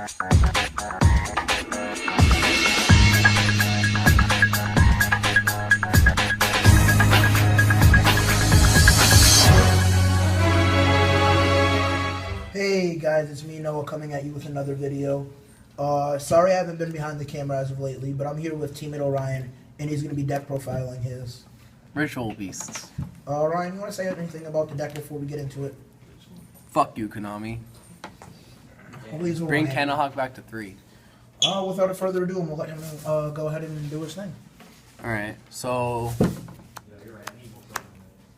Hey guys, it's me, Noah, coming at you with another video. Sorry I haven't been behind the camera as of lately, but I'm here with teammate Orion, and he's going to be deck profiling his Ritual Beasts. Ryan, you want to say anything about the deck before we get into it? Fuck you, Konami. Please, Bring Orion. Kanahawk back to 3. Without further ado, we'll let him go ahead and do his thing. Alright, so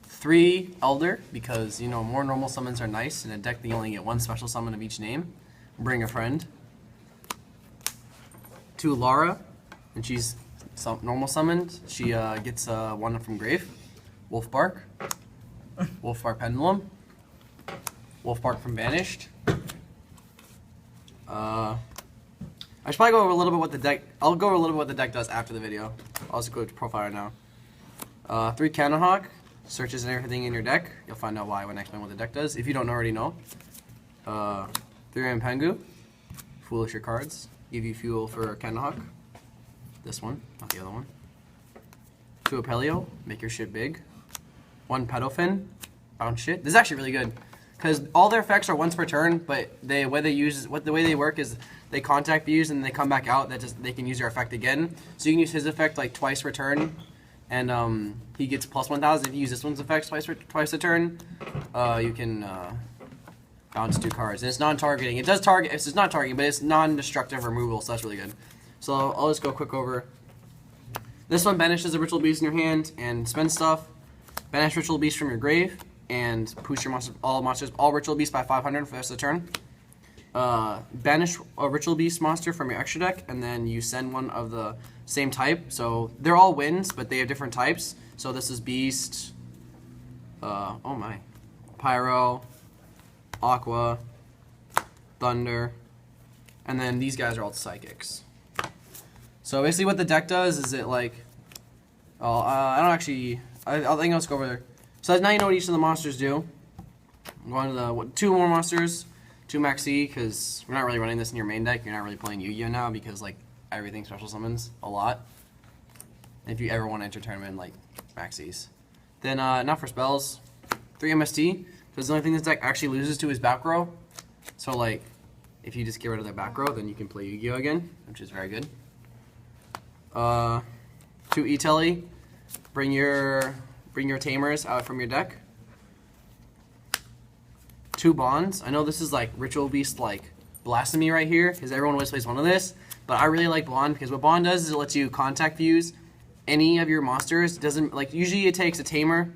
3 Elder, because, you know, more normal summons are nice. In a deck, they only get 1 special summon of each name. Bring a friend. 2 Lara, and she's normal summoned. She gets 1 from Grave. Wolf Bark. Wolf Bark Pendulum. Wolf Bark from Banished. I should probably go over a little bit what the deck. I'll go over a little bit what the deck does after the video. I'll just go to profile now. 3 Kanahawk. Searches and everything in your deck. You'll find out why when I explain what the deck does, if you don't already know. 3 Pengu. Foolish your cards. Give you fuel for Kanahawk. This one, not the other one. 2 Apelio. Make your shit big. 1 Pedofin. Bounce shit. This is actually really good, because all their effects are once per turn, but the way they work is they contact views and they come back out. They can use their effect again. So you can use his effect like twice per turn. And he gets plus 1,000 if you use this one's effects twice a turn. You can bounce 2 cards, and it's non-targeting. It does target. It's not targeting, but it's non-destructive removal, so that's really good. So I'll just go quick over. This one banishes a Ritual Beast in your hand and spend stuff. Banish Ritual Beast from your grave and push your all Ritual Beasts by 500 for the rest of the turn. Banish a Ritual Beast monster from your extra deck, and then you send one of the same type. So they're all wins, but they have different types. So this is Beast, oh my, Pyro, Aqua, Thunder, and then these guys are all psychics. So basically what the deck does is it like, I think I'll just go over there. So now you know what each of the monsters do. I'm going to the 2 more monsters. 2 Max E, because we're not really running this in your main deck. You're not really playing YuGiOh now, because like everything special summons a lot. If you ever want to enter tournament, like Max E's. Then not for spells, 3 MST, because the only thing this deck actually loses to is back row. So like, if you just get rid of their back row, then you can play YuGiOh again, which is very good. 2 E-Telly, bring your tamers out from your deck. 2 Bonds. I know this is like Ritual Beast like blasphemy right here, because everyone always plays one of this, but I really like Bond, because what Bond does is it lets you contact views any of your monsters. It doesn't, like, usually it takes a tamer.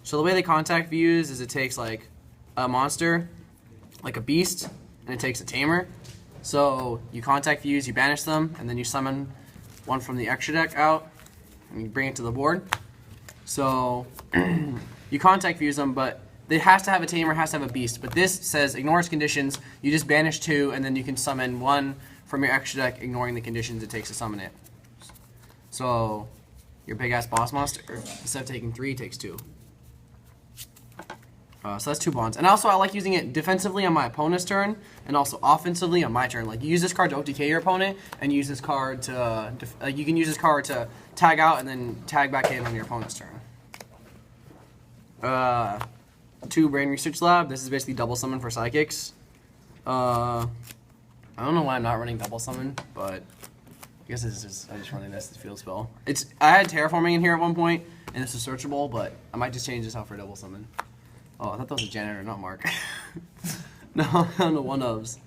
So the way they contact views is it takes like a monster, like a beast, and it takes a tamer. So you contact views, you banish them, and then you summon one from the extra deck out, and you bring it to the board. So you contact views them, but it has to have a tamer, has to have a beast. But this says ignores conditions. You just banish 2, and then you can summon 1 from your extra deck, ignoring the conditions it takes to summon it. So your big ass boss monster, instead of taking 3, takes 2. So that's 2 Bonds. And also I like using it defensively on my opponent's turn, and also offensively on my turn. Like, you use this card to OTK your opponent, and use this card to you can use this card to tag out and then tag back in on your opponent's turn. 2 Brain Research Lab. This is basically double summon for psychics. I don't know why I'm not running double summon, but I guess this is I'm just running this to field spell. I had terraforming in here at one point, and this is searchable, but I might just change this out for double summon. Oh, I thought that was a janitor, not Mark. No, the one-ofs.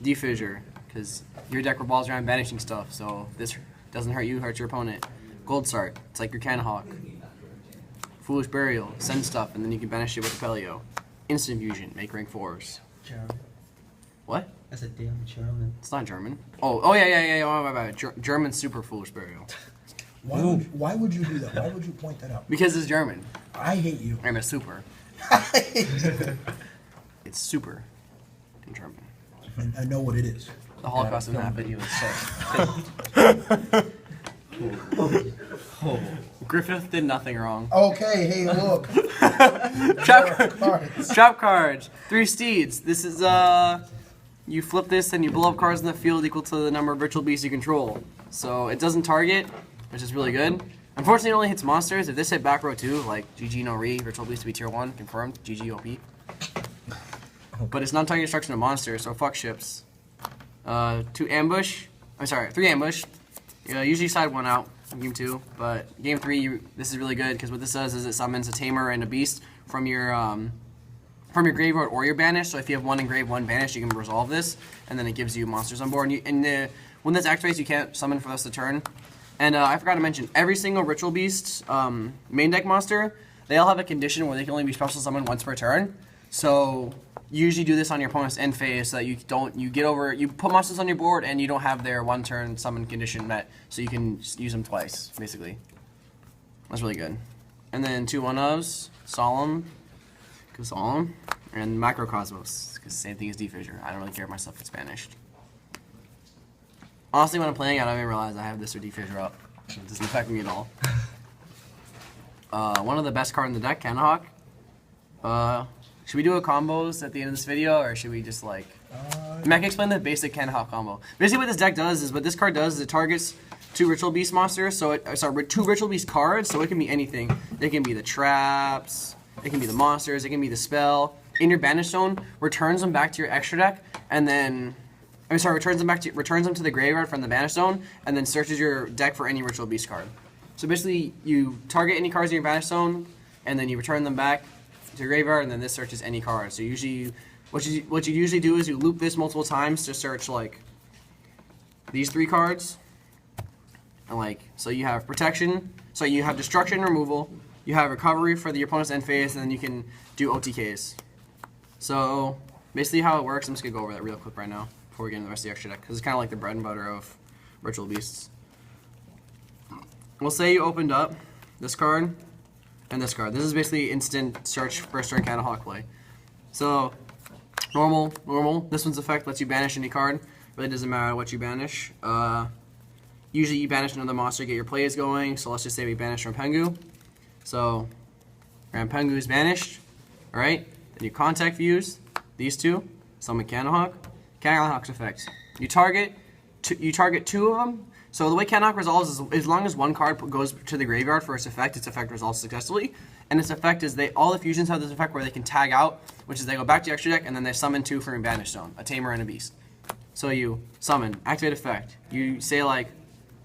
Defissure, because your deck revolves around banishing stuff, so this doesn't hurt you, hurts your opponent. Gold Sart, it's like your Kanahawk. Foolish Burial, send stuff, and then you can banish it with Apelio. Instant Fusion, make rank 4s. German. What? I said damn German. It's not German. Oh yeah. Oh, my bad. German super Foolish Burial. Why would you do that? Why would you point that out? Because it's German. I hate you. I'm a super. It's super in German. I know what it is. The Holocaust in that video is so. Griffith did nothing wrong. Okay, hey, look. Trap cards. 3 Steeds. This is you flip this and you blow up cards in the field equal to the number of virtual beasts you control. So it doesn't target, which is really good. Unfortunately, it only hits monsters. If this hit back row 2, like GG no re, virtual beast to be tier 1, confirmed, GG OP. But it's non-target destruction of monsters, so fuck ships. 3 ambush. Usually side 1 out in game 2, but game 3, this is really good because what this does is it summons a tamer and a beast from your graveyard or your banish. So if you have 1 engraved, 1 banished, you can resolve this, and then it gives you monsters on board. When this activates, you can't summon for the rest of the turn. And I forgot to mention, every single Ritual Beast main deck monster, they all have a condition where they can only be special summoned once per turn. So you usually do this on your opponent's end phase so that you put monsters on your board and you don't have their 1 turn summon condition met, so you can use them twice, basically. That's really good. And then 2 1-ofs, Solemn, and Macrocosmos, because same thing as Defissure. I don't really care if my stuff gets banished. Honestly, when I'm playing, I don't even realize I have this or Defissure up. It doesn't affect me at all. One of the best cards in the deck, Canahawk. Should we do a combos at the end of this video, or should we just like... I can explain the basic Canahawk combo. Basically what this deck does is, what this card does is it targets 2 Ritual Beast monsters, so 2 Ritual Beast cards, so it can be anything. It can be the traps, it can be the monsters, it can be the spell. In your banish zone, returns them back to your extra deck, and then... returns them to the graveyard from the banish zone, and then searches your deck for any Ritual Beast card. So basically, you target any cards in your banish zone, and then you return them back to your graveyard, and then this searches any card. So usually, what you usually do is you loop this multiple times to search like these 3 cards, and so you have protection, so you have destruction and removal, you have recovery for the opponent's end phase, and then you can do OTKs. So basically, how it works, I'm just gonna go over that real quick right now before we get into the rest of the extra deck, because it's kind of like the bread and butter of Ritual Beasts. We'll say you opened up this card and this card. This is basically instant search first turn Canahawk play. So normal. This one's effect lets you banish any card. Really doesn't matter what you banish. Usually you banish another monster to get your plays going. So let's just say we banish Rampengu. So Rampengu is banished. All right. Then you contact views these 2. Summon Canahawk. Canahawk's effect. You target 2 of them. So the way Canahawk resolves is as long as 1 card goes to the graveyard for its effect resolves successfully. And its effect is all the fusions have this effect where they can tag out, which is they go back to your extra deck and then they summon 2 from your banish zone, a tamer and a beast. So you summon, activate effect. You say like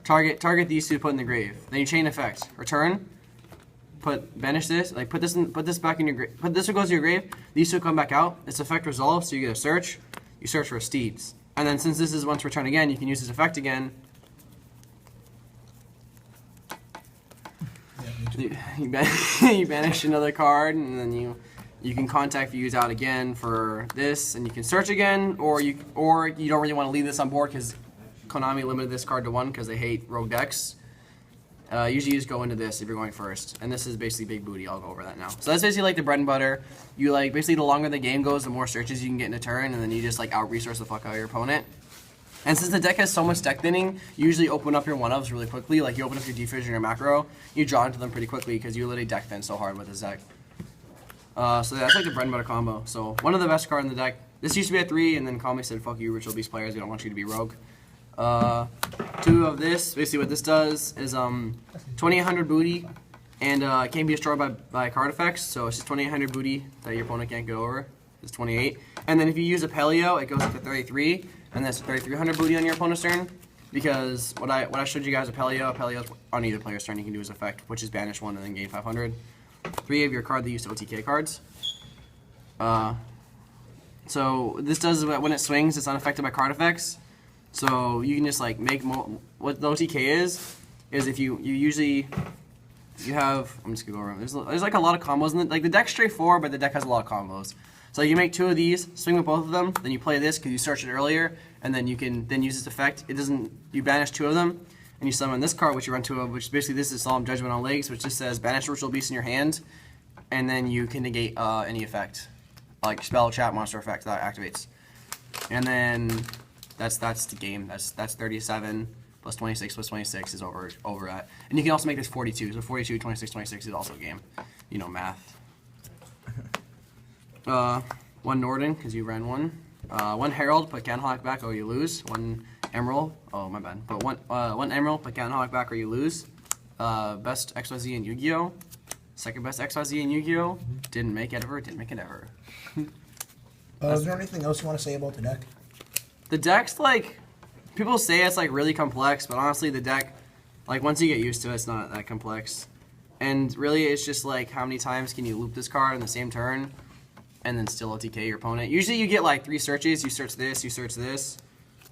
target these 2 put in the grave. Then you chain effect. Return. Banish this. Put this back in your grave. This one goes to your grave. These 2 come back out. Its effect resolves. So you get a search. You search for Steeds. And then since this is once return again, you can use this effect again. You banish another card, and then you can contact views out again for this, and you can search again, or you don't really want to leave this on board because Konami limited this card to 1 because they hate rogue decks. Usually you just go into this if you're going first, and this is basically big booty. I'll go over that now. So that's basically like the bread and butter. You basically the longer the game goes, the more searches you can get in a turn, and then you just out resource the fuck out of your opponent. And since the deck has so much deck thinning, you usually open up your 1-ofs really quickly. Like you open up your Defissure and your Macro, you draw into them pretty quickly because you literally deck thin so hard with this deck. So that's like the bread and butter combo. So one of the best cards in the deck. This used to be at 3, and then Kami said, "Fuck you, Ritual Beast players. We don't want you to be rogue." 2 of this. Basically, what this does is 2800 booty, and it can be destroyed by card effects. So it's just 2800 booty that your opponent can't go over. It's 28. And then if you use a Pelio, it goes up to 33. And that's 3,300 booty on your opponent's turn, because what I showed you guys, a Pelio's on either player's turn, you can do his effect, which is banish 1 and then gain 500. 3 of your card they use to OTK cards. So this does, when it swings, it's unaffected by card effects. So you can just make more. What the OTK is if you have, I'm just gonna go around. There's like a lot of combos in it. Like the deck's straightforward, but the deck has a lot of combos. So you make 2 of these, swing with both of them, then you play this because you searched it earlier, and then you can then use this effect. You banish 2 of them, and you summon this card, which you run 2 of, which basically this is Solemn Judgment on legs, which just says banish Ritual Beast in your hand, and then you can negate any effect, like spell, trap, monster effect that activates. And then that's the game. That's 37 plus 26 plus 26 is over at. And you can also make this 42. So 42, 26, 26 is also a game. You know math. 1 Norden, because you ran 1. One Herald, put Canhawk back or you lose. One Emerald, oh my bad. But one Emerald, put Canhawk back or you lose. Best XYZ in Yu-Gi-Oh! Second best XYZ in Yu-Gi-Oh! Didn't make it ever, didn't make it ever. Is there anything else you want to say about the deck? The deck's like, people say it's like really complex, but honestly the deck, like once you get used to it, it's not that complex. And really it's just like how many times can you loop this card in the same turn and then still OTK your opponent. Usually you get like 3 searches, you search this, you search this,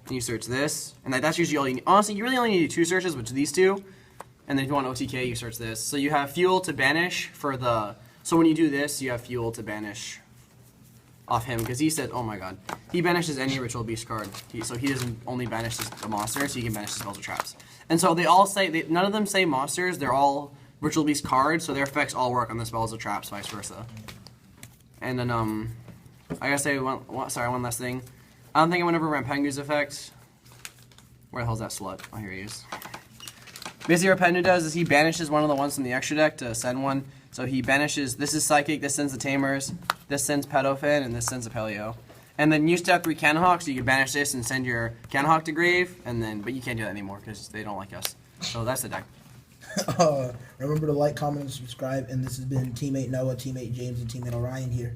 and you search this. And like, that's usually all you need. Honestly, you really only need 2 searches, which are these 2. And then if you want OTK, you search this. So you have fuel to banish for the, so when you do this, you have fuel to banish off him, because he said, oh my god, he banishes any Ritual Beast card. So he doesn't only banish the monsters, so he can banish the spells or traps. And so they all say, none of them say monsters, they're all Ritual Beast cards, so their effects all work on the spells or traps, vice versa. And then, I gotta say, one last thing. I don't think I'm gonna ever run Pengu's effect. Where the hell's that slut? Oh, here he is. Basically what Pengu does is he banishes one of the ones from the extra deck to send one. So he banishes, this is Psychic, this sends the Tamers, this sends Pedofin, and this sends a Pelio. And then you used to have 3 Canhawk, so you can banish this and send your Canhawk to grave, and then, but you can't do that anymore because they don't like us. So that's the deck. Remember to like, comment, and subscribe. And this has been Teammate Noah, Teammate James, and Teammate Orion here.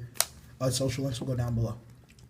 Social links will go down below.